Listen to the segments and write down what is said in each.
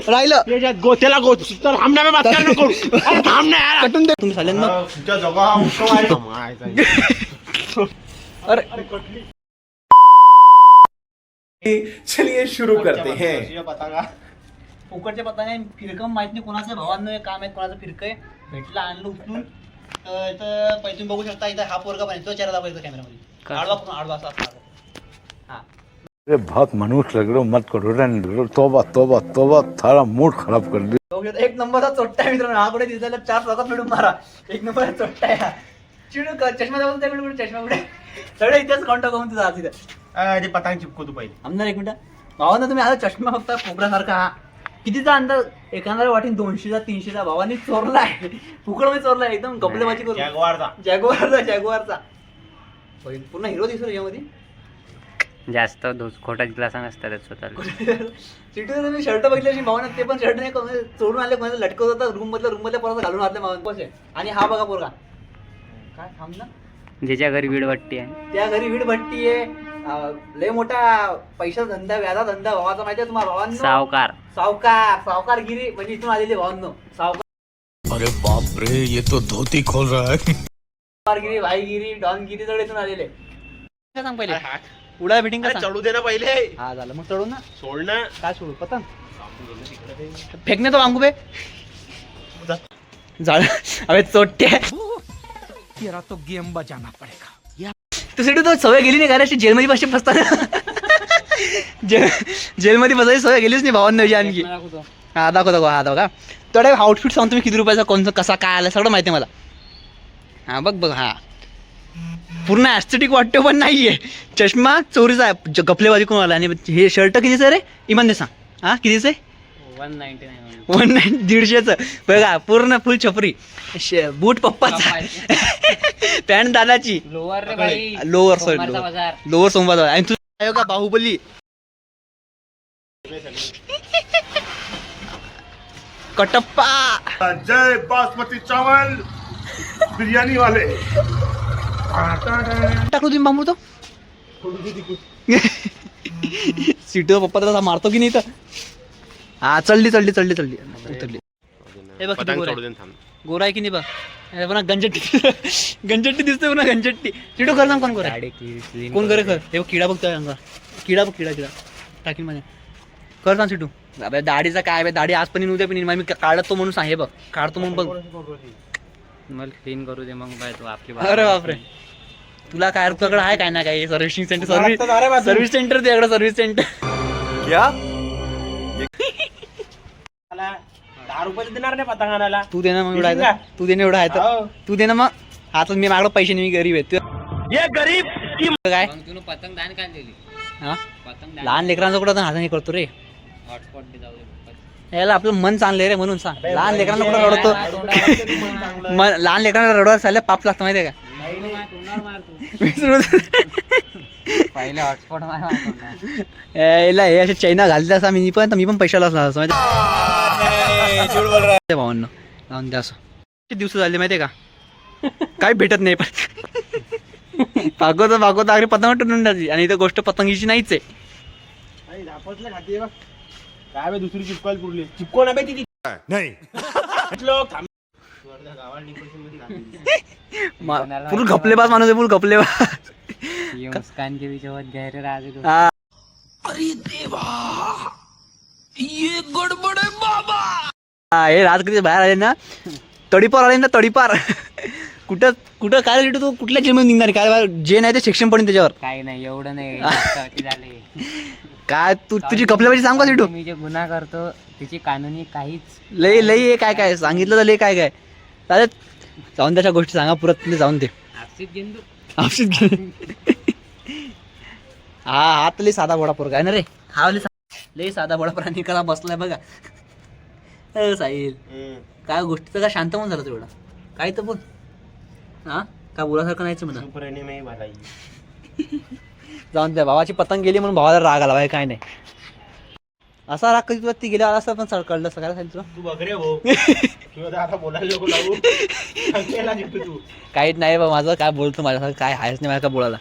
राहिलं त्याच्यात गोत्याला गोत तर थांबण्या में बात करना करू अरे थांबण्या यार कटून दे तुम्ही चालेल ना तुमच्या जगा अरे चलिए शुरू करते हैं. उकडच्या पत्ताने फिरकं माहित नाही कोणाचं भावांनो हे काम आहे कोणाचं फिरकं भेटलं आणलं उचलून तर इथं पैसे तुम्ही बघू शकता इथं हा पोरगा पाहिजे तो चेहरा दाखवायचा कॅमेरामध्ये आडवा असा हा अरे बहुत मनुष्य लग रहे हो, मत करो रे. तोबा तोबा तोबा थारा मूड खराब कर दिया. बघू शकता एक नंबरचा चोट्टा आहे मित्रांनो हा कुठे दिसायला 4 प्रकार मिळून मारा एक नंबरचा चोट्टा आहे हा चिडू चष्मा दाखवून त्या कुठे चष्मा कुठे सगळे इथेच कॉन्टॅक्ट करून तुझा तिथे अरे पतंग चिपको तू पहिले आमदार एक मिनिट भावांना तुम्ही आता चष्मा फक्त कोबरासारखा हा कितीचा अंदाज एखादा वाटीन 200चा 300चा भावानी चोरलाय फुकटमध्ये चोरलाय एकदम गपलेबाजी करून जॅगवारचा पूर्ण हिरो दिसतो यामध्ये जास्त खोटा दिला नसतात स्वतःला सिटीवर तुम्ही शर्ट बघितले भावना ते पण शर्ट नाही चोरून आले कोणाला लटकवत होता रूम मधल्या परत घालून आले भावना आणि हा बघा पोरगा काय थांब ना ज्याच्या घरी वीड वाटते आहे त्या घरी वीड भट्टी आहे लय मोठा पैसा धंदा व्याजा धंदा भावाचा माहिती आहे तुम्हाला भावांनो सावकारगिरी म्हणजे इथून आलेले भावांनो सावकार अरे बाप रे ये तो धोती खोल रहा है. सावकारगिरी भाईगिरी डॉनगिरी सगळे इथून आलेले काय सांग पहिले उडा भेटिंग का चढू दे ना पहिले हा झालं मग चढू ना सोड ना काय सोडू पतंग फेकणे तो मागू बे झाड अबे चोट्टे तेरा तो गेम बजाना पड़ेगा. तुझ्यासाठी तो सवय गेली नाही कारण जेलमध्ये पाशी फसताना जेलमध्ये बसायची सवय गेलीच नाही भावांना आणखी हा दाखव हा दाखव का तेवढा आउटफिट सांगतो मी किती रुपयाचा कोणतं कसा काय आला सगळं माहिती आहे मला हा बघ हा पूर्ण ॲस्थेटिक वाटतो पण नाहीये चष्मा चोरीचा आहे गपलेबाजी कोण आला आणि हे शर्ट कितीचं रे इमान दे सांग हा कितीचं आहे 190 बघा पूर्ण फुल छपरी बूट पप्पाचा पॅन्ट दादाची लोअर सोमवार आणि तुझा का बाहुबली कटप्पा जय बासमती चावल बिरयानी वाले टाकलो तुम्ही बांबू तो सीटो पप्पा त्याला मारतो की नाही तर हा चढली उतरली हे बघ गोरा आहे की नाही बघ गंजट्टी दिसतोय पुन्हा गंजट्टी सीटो कर सांग कोण गोरा कोण करे कर हे बघ किडा बघतोय अंगा किडा टाकीन माझ्या कर सांग सीटू अबे दाढीचा काय दाढी आज पण उद्या पण मी काढतो म्हणून सांग हे बघ काढतो म्हणून बघ मला क्लीन करू दे मग बाय तू आपली अरे बापरे तुला काय तुझ्याकडे आहे काय ना काय सर्व्हिसिंग सेंटर सर्व्हिस सेंटर तुझ्याकडे सर्व्हिस सेंटर क्या 10 रुपये देणार नाही पतंग आणायला तू दे ना मग एवढा आहे तू दे ना एवढा आहे तर तू दे ना मग आता मी मागलो पैसे नाही मी गरीब आहे ये गरीब काय तू पतंग दान काय दिली हा पतंग लहान लेकरांचं कुठं हाताने करतो रे हॉटस्पॉट दे जाऊ दे याला आपलं मन चांगलं रे म्हणून सांग लहान लेकरांना कुठं रडतो लहान लेकरांना रडवायला चाललं पाप लागतं माहितीये का पहिले हॉटस्पॉट याला हे असे चैना घालते असं मी पण पैशाला असं भावांना लावून द्या असं किती दिवस झाले माहितीये का काही भेटत नाही पण भागवत अगदी पतंग टुंडाची आणि इथं गोष्ट पतंगीची नाहीच आहे काय बे दुसरी चिपकायला पुरली चिपको ना बे ती नहीं फुल घपलेबाज माणूस आहे फुल घपलेबाज ये मुस्कान के बीच बहुत गहरे राज है हा अरे देवा ये गड़बड़ है बाबा. हे राजकीय बाहेर आले ना तडीपार कुठं काय लिहितो तू कुठल्या जेलमध्ये निघणार काय जे नाही ते शिक्षण पडेल त्याच्यावर काही नाही एवढं नाही झाले काय तू तुझी कपल्यापाशी सांग का लिटू मी जे गुन्हा करतो त्याची कानूनी काहीच लई काय सांगितलं तर लई काय चालेल जाऊन त्याच्या गोष्टी सांगा पुरत जाऊन ते आपशीत हा तर लई साधा बोडा पोरगा आहे ना रे हा लई साधा बोडा प्राणी करा बसलाय बघा साहिल काय गोष्टीचं काय शांत म्हणून झालं तेवढा काय तर बोल हा काय बोलासारखं नाहीच म्हणा जाऊन त्या भावाची पतंग गेली म्हणून भावाला राग आला काय नाही असा राग कधी तुला ती गेल्या आला असता पण कळलं सगळ्याला सांगितलं तुला तू बघ रे भाऊ आता बोलायला नको लावू काहीच नाही बा माझं काय बोलतो माझ्यासारखं काय आहेच नाही माझ्या काय बोलायला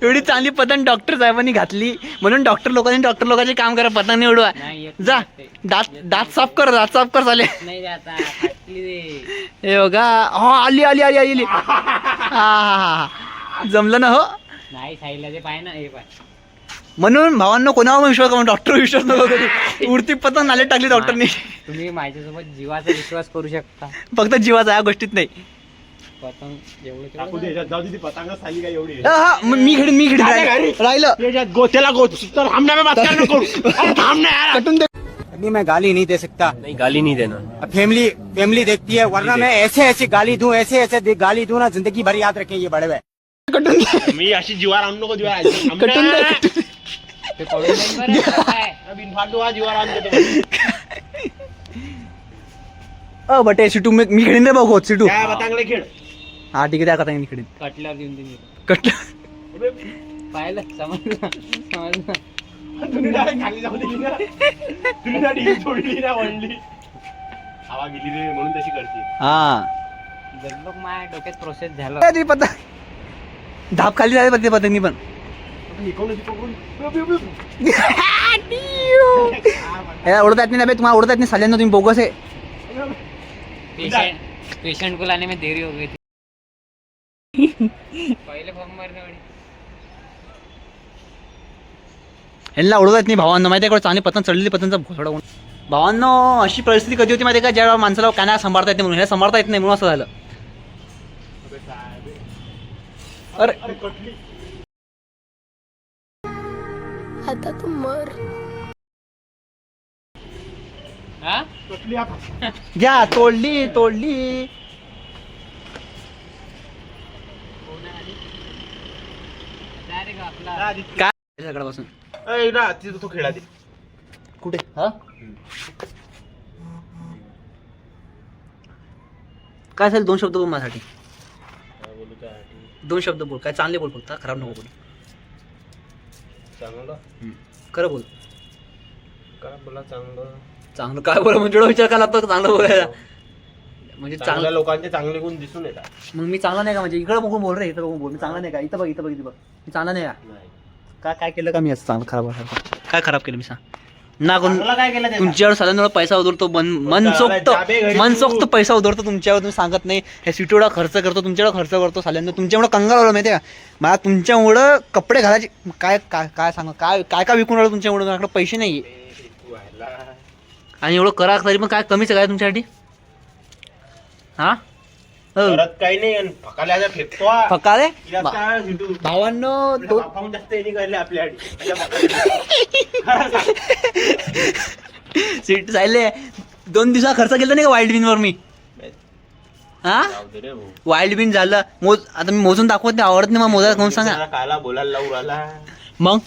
एवढी चांगली पतंग डॉक्टर साहेबांनी घातली म्हणून डॉक्टर लोकांचे काम करा, पतंग नाही उडवा. नाही येत जा नाही ते. दात साफ कर चाले. नाही रे आता फाटली रे. हे बघा हो आली हा जमलं ना हो. नाही साईला ते पाय ना हे पाय. म्हणून भावांनो कोणावर विश्वास करू, डॉक्टर विश्वास नको करू. उडती पतंग नाले टाकली डॉक्टरनी. तुम्ही माझ्यासोबत जीवाचा विश्वास करू शकता. फक्त जीवाचा या गोष्टीत नाही. पतंग जेवढं टाकू तेवढं दे याच्यात, जाऊ दे ती पतंग खाली काय एवढी हा, मी खेळीन राहिलं याच्यात गोत्याला तर हमने में बात करना करू. अरे थांब ना यार. कटून दे. नहीं मैं गाली नहीं दे सकता. नहीं गाली नहीं देना. फैमिली देखती है, वरना मैं ऐसे गाली दूं, ऐसे गाली दूं ना, जिंदगी भर याद रखें ये बड़े हुए. कटून दे. मी अशी जीवार आणू नको जीवार कटून दे. ते पडून जाईल बरं. काय? बिनफालतू हा जीवार आणून देतो. बटे सिटू मी खेळीन रे भाऊ सिटू. काय पतंगले खेळ. हा ठीक आहे त्या कथा मी खेळीन. कटल्यावर देऊन देईन. कटलं. पाहिलं समजलं. तुम्ही direct खाली जाऊ दिली ना. तुम्ही ना ढील सोडली ना वळली. हवा गेली रे म्हणून तशी करते. हा जर लोक माझ्या डोक्यात प्रोसेस झालं. ती पतंग धाप खाली झाली पत्ते पतंगनी पण. उडत येत नाही तुम्हाला, उडत येत नाही साल्यांना, तुम्ही बोगस आहे. पेशेंट को लाने में देरी हो गई थी. पहिले फॉर्म भरणे वाली. ह्यांना उडत येत नाही भावांना, माहिती आहे का चांगली पतंग चढलेली पतंगचा घोसडा होऊन. भावांनो अशी परिस्थिती कधी होती माहिती आहे का, ज्या माणसाला काना सांभाळता येत नाही म्हणून, हे सांभाळता येत नाही म्हणून असं झालं. अरे आता तू मर. हा? घ्या तोडली डायरेक्ट आपला काय सगळ्यापासून तिथं तो खेळा दे. कुठे हा काय असेल, 2 शब्द बोल माझ्यासाठी. 2 शब्द बोल, काय चांगले बोल, फक्त खराब नको बोल. चांगलं खरं बोल. काय बोला चांगलं. चांगलं काय बोल म्हणजे एवढा विचार करायला लागतो चांगलं बोलायला. म्हणजे चांगल्या चांगलं लोकांचे चांगले गुण दिसून येतात. मग मी चांगला नाही का, म्हणजे इकडं बघून बोल रे, इथं बघून बोल. मी चांगला नाही का, इथं बघ मी चांगला नाही का. काय केलं का मी असं चांगलं खराब काय खराब केलं मी सांग ना. कोण चांगलं काय केलं त्यानं? तुमच्यावर साधारण पैसा उधळतो, मनसोक्त पैसा उधळतो तुमच्यावर. तुम्ही सांगत नाही हे सिटोडा खर्च करतो, तुमच्याकडे खर्च करतो साल्यांना. तुमच्यामुळे कंगाल आलो माहिती आहे का मला. तुमच्यामुळं कपडे घालायचे काय काय काय सांगा, काय काय विकून राहिलो तुमच्यामुळे. माझ्याकडे पैसे नाही आणि एवढं करा तरी पण काय कमीच आहे काय तुमच्यासाठी. हा करत काही नाही आणि फकाल्या फेकतो हा. फकाले यात काय सिटू? भावांनो तुला बापाहून जास्त यांनी करले आपल्यासाठी. सीट जायले 2 दिवसा खर्च केला नाही का वाईल्ड बिन वर मी. हा जाऊ दे रे भाऊ. वाईल्ड बिन झालं आता मी मोजून दाखवत नाही, आवडत नाही मला मोजायला. कोण सांगा जरा कायला बोलायला लावू राहिला. मग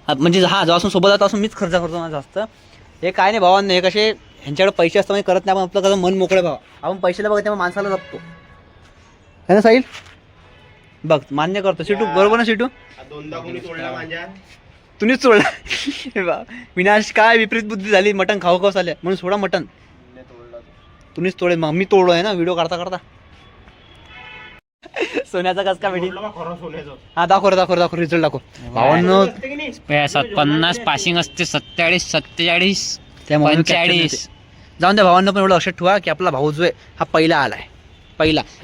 म्हणजे जेव्हापासून सोबत जातो असून मीच खर्च करतो ना जास्त. हे काय नाही भावांनो, हे कसे ह्यांच्याकडे पैसे असतात म्हणजे करत नाही. आपण आपलं कसं मन मोकळे भावा, आपण पैशाला बघत तेव्हा माणसाला जपतो है ना साहिल. बघ मान्य करतो सिटू, बरोबर ना सिटू. 2दा कोणी तोडला माझ्या. तुम्हीच सोडला. हे बा विनाश काय विपरीत बुद्धी झाली, मटण खाऊ झाले म्हणून सोडा मटण. तुम्हीच तोडे, मग मी तोडलो आहे ना व्हिडिओ करता. सोन्याचा कस का भेटी. खरं सोन्याचं. हा दाखव रिझल्ट दाखव भावांनो. 50 पासिंग असते, 47 47 त्यामुळे 45. जाऊन द्या भावांना पण एवढं लक्षात ठेवा की आपला भाऊ जो आहे हा पहिला आलाय.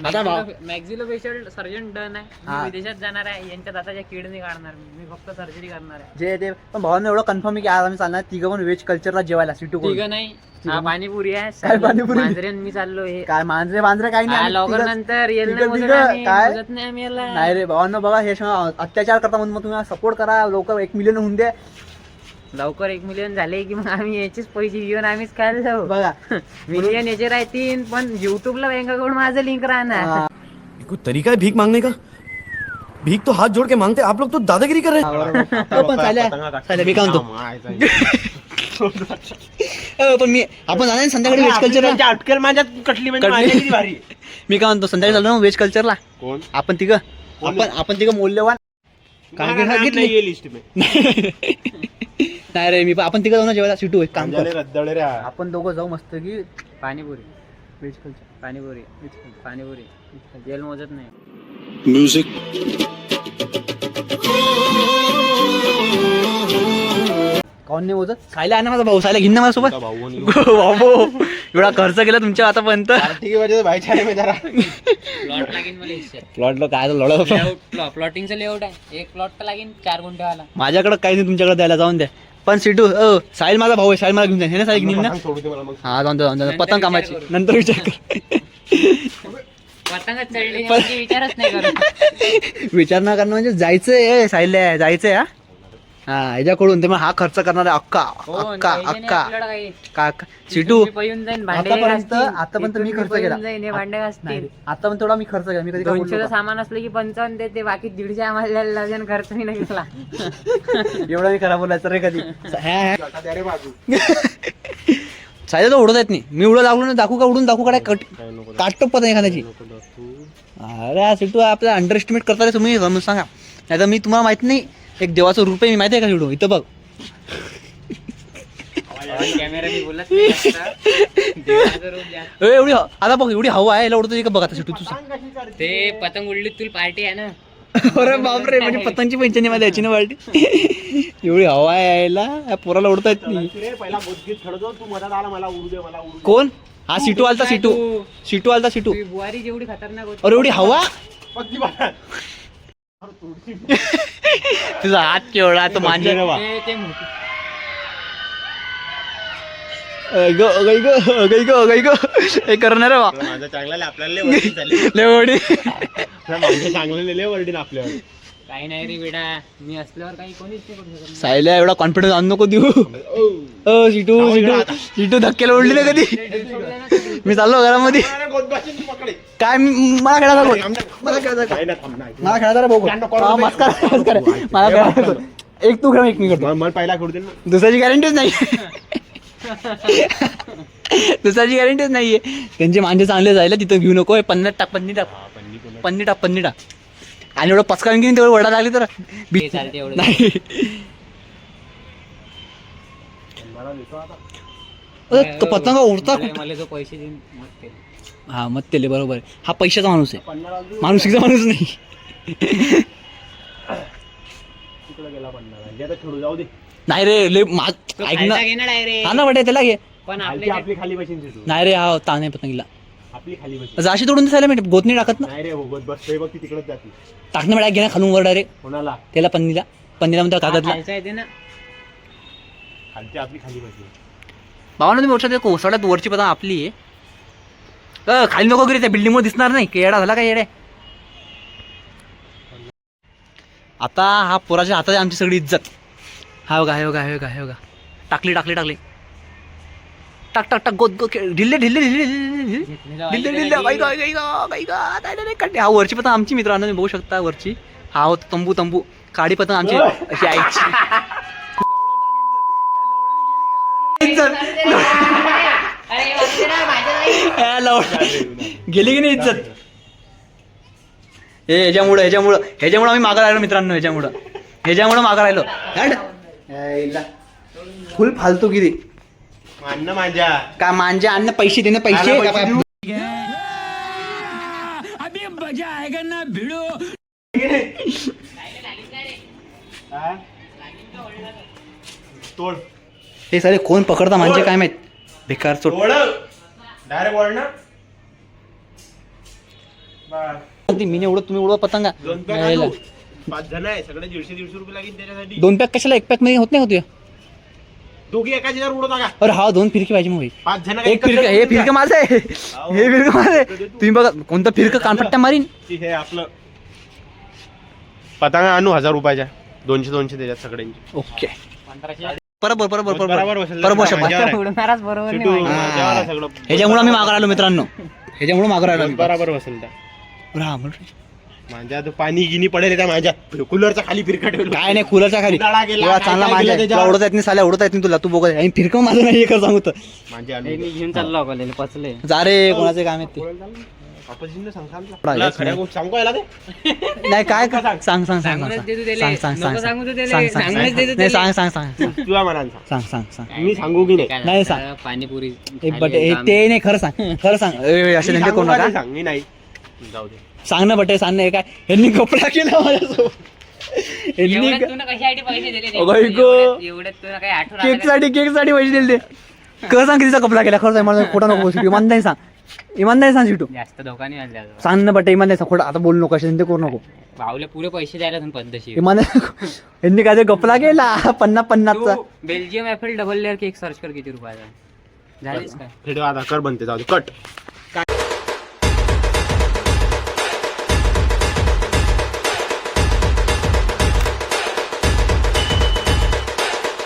आता मॅक्झिलो फेशियल सर्जन डन आहे. हा. मी विदेशात जाणार आहे, यांच्या दाताच्या किडनी काढणार मी फक्त सर्जरी करणार आहे. जे ते पण भावांना एवढं कन्फर्म आहे की आज आम्ही चालणार तिघं पण व्हेज कल्चरला जेवायला सिटू ठीक करून. नाही. हा पाणीपुरी आहे. काय पाणीपुरी? मांजरे मी चाललो हे काय मांजरे काही हा, नाही. लवकर तिघंच- नंतर येईल तिघं- नाही, तिघं काय? मोजत नाही आम्ही याला. नाही रे भावांनो, बघा हे अत्याचार करता म्हणून मग तुम्ही सपोर्ट करा. लवकर 1 मिलियन होऊन द्या. लवकर 1 मिलियन झाले की मग आम्ही याचेच पैसे घेऊन आम्हीच खायला जाऊ. बघा मिलियन याचे राहतील पण युट्यूबला बँक अकाउंट माझं लिंक राहणार. कोई तरीका है भीख मांगने का? भीक तो हाथ जोड़ के मांगते, आप लोग तो दादागिरी कर रहे हैं. पण चालेल मी काय म्हणतो पण मी आपण जाणार संध्याकाळी व्हेज कल्चरला. अटकेल माझ्यात कटली म्हणजे माझ्या किती भारी. मी काय म्हणतो संध्याकाळी चाललो ना व्हेज कल्चरला. कोण आपण तिघं आपण तिघं मौल्यवान घेतली. ये लिस्ट में. नाही रे आपण तिघं जाऊ ना जेवायला. सिटू एक काम कर, रद्दळे रे. आपण दोघं जाऊ मस्त की पाणीपुरी व्हेज कल्चर. पाणीपुरी जेल मोजत नाही. म्यूजिक कोण नाही मोजत? सायला आहे ना माझा भाऊ, सायला घेईन ना माझ्यासोबत. बाबो एवढा खर्च केला तुमच्या आतापर्यंत. ठीक आहे भाईच्या आहे मी जरा प्लॉट लागेल मला हिस्से. प्लॉटला काय लढ. प्लॉटिंगचं लेआउट आहे, एक प्लॉट तर लागेल 4 गुंठेवाला. माझ्याकडे काही नाही तुमच्याकडे द्यायला, जाऊन द्या. पण सिटू साहिल माझा भाऊ आहे, साहिल मला घेऊन जाईल. हे ना साहिल घेऊन ना. सोडू दे मला मग. हा जाऊन द्या पतंग कामाची नंतर विचार कर. पतंगच चढली म्हणजे विचारच नाही करत. विचार ना करणं म्हणजे जायचंय साहिल, जायचंय. हा ह्याच्याकडून ते मग हा खर्च करणार आहे अक्का अक्का अक्का का सिटू. आतापर्यंत मी खर्च केला. भांडे घासतील. आता पण थोडा मी खर्च केला. मी कधी काय बोललो 200चं का? सामान असलं की 55 देते, बाकी 150 आम्हाला लागेल. खर्च मी नाही केला. एवढा मी खराब बोलायचं रे कधी. अरे बाजू सायला तर उडत येत नाही. मी उडं लागलो ना, दाखवू का उडून दाखवू का? काटतो पत नाही एखाद्याची. अरे सिटू आपल्याला अंडर एस्टिमेट करता रे तुम्ही, सांगा. नाही तर मी तुम्हाला माहित नाही, एक देवाचं रूप आहे. मी माहिती आहे का सिटू? इथं बघ कॅमेरा मी बोलत नाही जास्त. देवाचं रूप जास्त. एवढी आता बघ एवढी हवा आहे, याला उडत का बघ आता सिटू तुझा. ते पतंग उडली तुला पार्टी आहे ना. अरे बापरे, म्हणजे पतंगची पंचनी मध्ये यायची ना पार्टी. एवढी हवा आहे यायला, या पोराला उडता येत नाही. रे पहिला बोधगीत खेळतो तू मधात आला, मला उडू दे मला उडू दे. कोण? हा सिटू आलता, सिटू सिटू आलता सिटू. तुझी बुवारी जेवढी खतरनाक होती. अरे एवढी हवा. पक्की बात. तुझा हात केवढा तो मांजर. ते मोठी. हे करणार बा माझा चांगला आपल्याला लय वरडी झाली. लेवडी. माझ्या चांगलं लय वरडी ना आपल्यावर. काही नाही रे बेटा, मी असल्यावर काही कोणीच नाही करू शकत. सायला एवढा कॉन्फिडन्स आणू नको देऊ. सिटू सिटू सिटू धक्क्याला ओढली ना कधी. मी चाललो घरामध्ये. काय मला खेळायला मला खेळायला बघू. मला खेळायला एक तू खेळ, एक मी करतो. मला पहिला करू दे ना. दुसऱ्याची गॅरंटीच नाही. दुसऱ्याची गॅरंटीच नाहीये. त्यांचे मांजे चांगले जायला तिथं घेऊ नको. पन्नी टाक पन्नी टाक पन्नी टाक पन्नी टाक. आणि एवढं पचकावून घेऊन तेवढं वडा लागली तर चालते एवढं. नाही. पतंग उडता मला जो पैसे देईन मग ते. हा मग तेले बरोबर आहे. हा पैशाचा माणूस आहे, माणुसकीचा माणूस नाही. तिकडे गेला पन्नास. आता खेळू जाऊ दे. नाही रे लय तो ऐक खालचा ना. घेणार आहे रे. हा ना बटे त्याला घे. पण आपली आपल्या आपली खाली बशीन तू. नाही रे हा ताण आहे पतंगीला. आपली खाली बशीन. जाशी तोडून दिसायला मी गोतनी टाकत ना. नाही रे बस बस बघ ती तिकडेच जाते. टाकणं मिळा घे ना खालून वर डायरेक्ट कोणाला? त्याला पन्नीला म्हणतो कागदला. खालचा येते ना. खालची आपली खाली बशीन. भावानं तुम्ही वर्षात कोसळ्यात वरची पतंग आपली आहे. खाली नको गिरी, त्या बिल्डिंग मध्ये दिसणार नाही. येडा झाला का येडे? आता हा पोराच्या हातात आहे आमची सगळी इज्जत. हा बघा हे बघा हे बघा हे बघा. टाकली टाकली टाकली. टाक टाक टाक गोद गोद ढिल्ले ढिल्ले ढिल्ले ढिल्ले ढिल्ले. हा वरची पतंग आमची मित्रांनो तुम्ही बघू शकता वरची. हा होत तंबू तंबू. काडी पतंग आमची अशी आईची. गेली की नाही इज्जत? हे ह्याच्यामुळं आम्ही मागं राहिलो मित्रांनो. ह्याच्यामुळं मागं राहिलो. फुल फालतू किती मानणं माझ्या काय मांजे अन्न पैसे देणे पैसे. तोड हे सारे कोण पकडता मांजे काय माहित. बेकार चोट. डायरेक्ट वळ ना. मी उडत तुम्ही उडवा पतंगा. 5 जण आहे सगळे 150 रुपये लागेल त्याच्यासाठी. 2 पॅक कशाला? 1 पॅक मध्ये होत नाही होत. दोघी एका जगावर उडत का? अरे हा 2 फिरकी पाहिजे मग. 5 जण एक फिरकं हे फिरकं माझं आहे. हे फिरकं माझं आहे. तुम्ही बघा कोणतं फिरकं कानपट्ट्या मारीन. हे आपलं पतंग आणू 1000 रुपयाच्या. 200 त्याच्यात सगळ्यांची. ओके 1500. बरोबर बरोबर बसलं. बरोबर शब्द. उडणारच बरोबर सिटू, नाही. जेवायला सगळं ह्याच्यामुळे आम्ही मागं राहिलो मित्रांनो. ह्याच्यामुळे मागं राहिलो आम्ही. बरोबर बसेल त्या. हा माझ्या तो पाणी गिनी पडेल त्या माझ्या कूलरच्या खाली फिरका ठेवलं. काय नाही कूलरच्या खाली. उन्हाळा गेला, एवढा काय चांगला काय माझ्या गेलं त्याच्यावर? उडत येत नाही साल्या, उडत येत नाही तुला. तू बघत आणि फिरकं माझं नाही कर सांगू तर. माझे हे मी घेऊन चाललो कॉलेजला पचले. जा रे कोणाचे काम आहेत सांगू याला ते ते. नाही काय सांग सांग सांग सांग सांगूनच देतो त्याले. सांग सांग नको सांग सांगू तू त्याले. सांग सांग सांगूनच देतो नाही त्याले. सांग सांग सांग तुझ्या मनाने सांग. सांग सांग सांग. मी सांगू की नाही? काय नाही झालं? सांग. पाणीपुरी बट ते नाही खरं सांग. खरं सांग. असे मी नेमके सांगू कोण का नका ते सांग. मी नाही जाऊ दे. सांग ना बटे सांग ना. काय ह्यांनी कपडा केला माझ्यासोबत. एवढ्यात तुला कशासाठी पैसे दिले ते? अगं, गो. एवढ्यात तुला काही आठवण आलं केक का? साठी पैसे दिले ते खरं सांग कितीचा कपडा केला खरं सांग मला खोटा नको शिटू इमानदारी सांग शिटू जास्त धोका नाही आणला अजून. सांग ना बट इमानदारी सांग खोटा आता बोलू नको असे ते करू नको भाऊला पुरे पैसे द्यायला तुम्ही पद्धतशीर. इमानदारी यांनी काय ते कपडा केला 50-50चा तू Belgium apple double layer cake search कर किती रुपयाचा झालीच काय व्हिडिओ आता कर बनते जाऊ दे कट